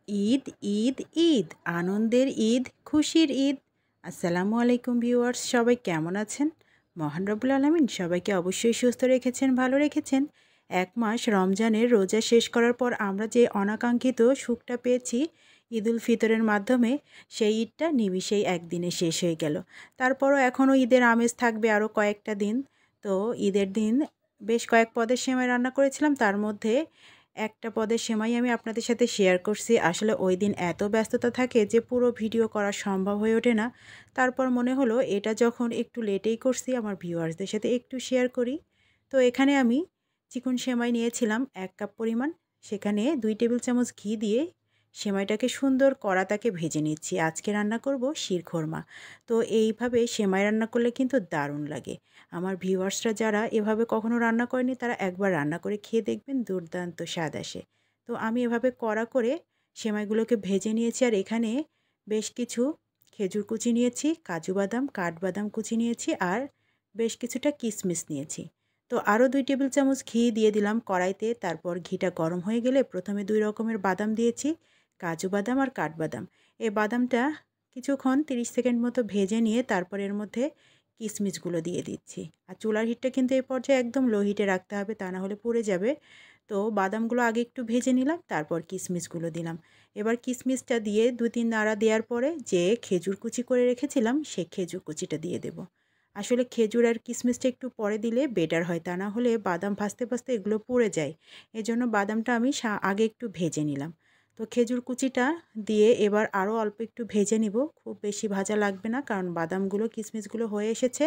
ঈদ ঈদ ঈদ আনন্দের ঈদ খুশির ঈদ। আসসালামু আলাইকুম ভিউয়ার্স, সবাই কেমন আছেন? মহান রব্বুল আলামিন সবাইকে অবশ্যই সুস্থ রেখেছেন, ভালো রেখেছেন। এক মাস রমজানের রোজা শেষ করার পর আমরা যে অনাকাঙ্ক্ষিত সুখটা পেয়েছি ঈদুল ফিতরের মাধ্যমে, সেই ঈদটা নিমিষেই একদিনে শেষ হয়ে গেল। তারপরও এখনও ঈদের আমেজ থাকবে আরও কয়েকটা দিন। তো ঈদের দিন বেশ কয়েক পদের সেমাই রান্না করেছিলাম, তার মধ্যে একটা পদের সেমাই আমি আপনাদের সাথে শেয়ার করছি। আসলে ওই দিন এত ব্যস্ততা থাকে যে পুরো ভিডিও করা সম্ভব হয়ে ওঠে না। তারপর মনে হলো এটা যখন একটু লেটেই করছি, আমার ভিউয়ার্সদের সাথে একটু শেয়ার করি। তো এখানে আমি চিকন সেমাই নিয়েছিলাম ১ কাপ পরিমাণ। সেখানে ২ টেবিল চামচ ঘি দিয়ে সেমাইটাকে সুন্দর কড়াতাকে ভেজে নিচ্ছি। আজকে রান্না করব শিরখোরমা। তো এইভাবে সেমাই রান্না করলে কিন্তু দারুণ লাগে। আমার ভিউয়ার্সরা যারা এভাবে কখনো রান্না করেনি তারা একবার রান্না করে খেয়ে দেখবেন, দুর্দান্ত স্বাদ আসে। তো আমি এভাবে কড়া করে সেমাইগুলোকে ভেজে নিয়েছি, আর এখানে বেশ কিছু খেজুর কুচি নিয়েছি, কাজু বাদাম, কাঠবাদাম কুচি নিয়েছি, আর বেশ কিছুটা কিশমিশ নিয়েছি। তো আরও ২ টেবিল চামচ ঘি দিয়ে দিলাম কড়াইতে। তারপর ঘিটা গরম হয়ে গেলে প্রথমে ২ রকমের বাদাম দিয়েছি, কাজু বাদাম আর কাঠবাদাম। এই বাদামটা কিছুক্ষণ ৩০ সেকেন্ড মতো ভেজে নিয়ে তারপর এর মধ্যে কিশমিশগুলো দিয়ে দিচ্ছি। আর চুলার হিটটা কিন্তু এই পর্যায়ে একদম লো হিটে রাখতে হবে, তা না হলে পুড়ে যাবে। তো বাদামগুলো আগে একটু ভেজে নিলাম, তারপর কিশমিশগুলো দিলাম। এবার কিশমিশটা দিয়ে ২-৩ নাড়া দেওয়ার পরে যে খেজুর কুচি করে রেখেছিলাম সেই খেজুর কুচিটা দিয়ে দেব। আসলে খেজুর আর কিশমিশটা একটু পরে দিলে বেটার হয়, তা না হলে বাদাম ভাজতে ভাজতে এগুলো পুড়ে যায়। এজন্য বাদামটা আমি আগে একটু ভেজে নিলাম। তো খেজুর কুচিটা দিয়ে এবার আরও অল্প একটু ভেজে নিব, খুব বেশি ভাজা লাগবে না, কারণ বাদামগুলো কিশমিশগুলো হয়ে এসেছে।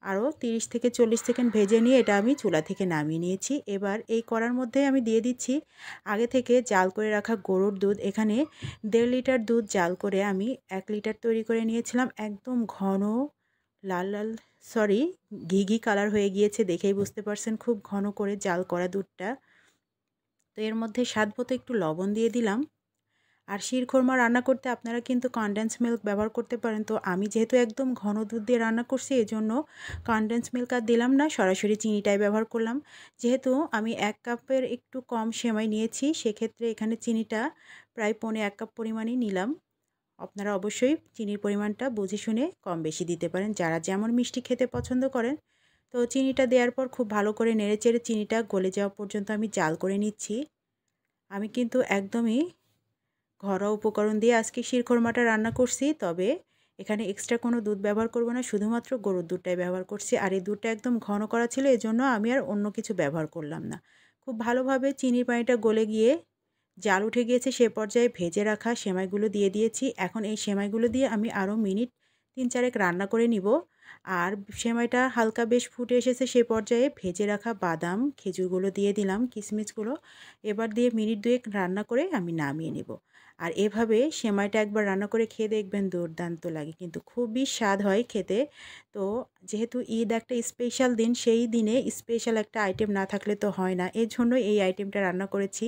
আরও ৩০ থেকে ৪০ সেকেন্ড ভেজে নিয়ে এটা আমি চুলা থেকে নামিয়ে নিয়েছি। এবার এই কড়ার মধ্যে আমি দিয়ে দিচ্ছি আগে থেকে জাল করে রাখা গরুর দুধ। এখানে ১.৫ লিটার দুধ জাল করে আমি ১ লিটার তৈরি করে নিয়েছিলাম। একদম ঘন লাল লাল, সরি, ঘি ঘি কালার হয়ে গিয়েছে, দেখেই বুঝতে পারছেন খুব ঘন করে জাল করা দুধটা। তো এর মধ্যে স্বাদমতো একটু লবণ দিয়ে দিলাম। আর শিরখোরমা রান্না করতে আপনারা কিন্তু কনডেন্স মিল্ক ব্যবহার করতে পারেন। তো আমি যেহেতু একদম ঘন দুধ দিয়ে রান্না করছি, এজন্য কনডেন্স মিল্ক আর দিলাম না, সরাসরি চিনিটাই ব্যবহার করলাম। যেহেতু আমি ১ কাপের একটু কম সেমাই নিয়েছি, সেক্ষেত্রে এখানে চিনিটা প্রায় পৌনে ১ কাপ পরিমাণই নিলাম। আপনারা অবশ্যই চিনির পরিমাণটা বুঝে শুনে কম বেশি দিতে পারেন, যারা যেমন মিষ্টি খেতে পছন্দ করেন। তো চিনিটা দেওয়ার পর খুব ভালো করে নেড়েচেড়ে চিনিটা গলে যাওয়া পর্যন্ত আমি জাল করে নিচ্ছি। আমি কিন্তু একদমই ঘরোয়া উপকরণ দিয়ে আজকে শিরখোরমাটা রান্না করছি, তবে এখানে এক্সট্রা কোনো দুধ ব্যবহার করব না, শুধুমাত্র গরুর দুধটাই ব্যবহার করছি। আর এই দুধটা একদম ঘন করা ছিল, এজন্য আমি আর অন্য কিছু ব্যবহার করলাম না। খুব ভালোভাবে চিনির পানিটা গলে গিয়ে জাল উঠে গিয়েছে, সে পর্যায়ে ভেজে রাখা সেমাইগুলো দিয়ে দিয়েছি। এখন এই সেমাইগুলো দিয়ে আমি আরও মিনিট ৩-৪ রান্না করে নিব। আর সেমাইটা হালকা বেশ ফুটে এসেছে, সে পর্যায়ে ভেজে রাখা বাদাম, খেজুরগুলো দিয়ে দিলাম, কিশমিশগুলো। এবার দিয়ে মিনিট ২ রান্না করে আমি নামিয়ে নেব। আর এভাবে সেমাইটা একবার রান্না করে খেয়ে দেখবেন, দুর্দান্ত লাগে, কিন্তু খুবই স্বাদ হয় খেতে। তো যেহেতু ঈদ একটা স্পেশাল দিন, সেই দিনে স্পেশাল একটা আইটেম না থাকলে তো হয় না, এর জন্য এই আইটেমটা রান্না করেছি।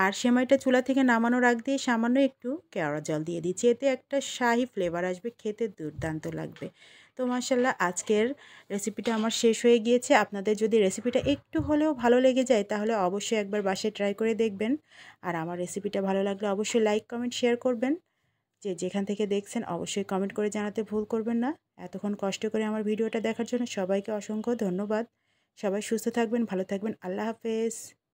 আর সেমাইটা চুলা থেকে নামানোর আগ দিয়ে সামান্য একটু কেওড়া জল দিয়ে দিচ্ছি, এতে একটা শাহি ফ্লেভার আসবে, খেতে দুর্দান্ত লাগবে। তো মাশাআল্লাহ, আজকের রেসিপিটা আমার শেষ হয়ে গিয়েছে। আপনাদের যদি রেসিপিটা একটু হলেও ভালো লেগে যায় তাহলে অবশ্যই একবার বাসায় ট্রাই করে দেখবেন। আর আমার রেসিপিটা ভালো লাগলে অবশ্যই লাইক, কমেন্ট, শেয়ার করবেন। যে যেখান থেকে দেখছেন অবশ্যই কমেন্ট করে জানাতে ভুল করবেন না। এতক্ষণ কষ্ট করে আমার ভিডিওটা দেখার জন্য সবাইকে অসংখ্য ধন্যবাদ। সবাই সুস্থ থাকবেন, ভালো থাকবেন। আল্লাহ হাফেজ।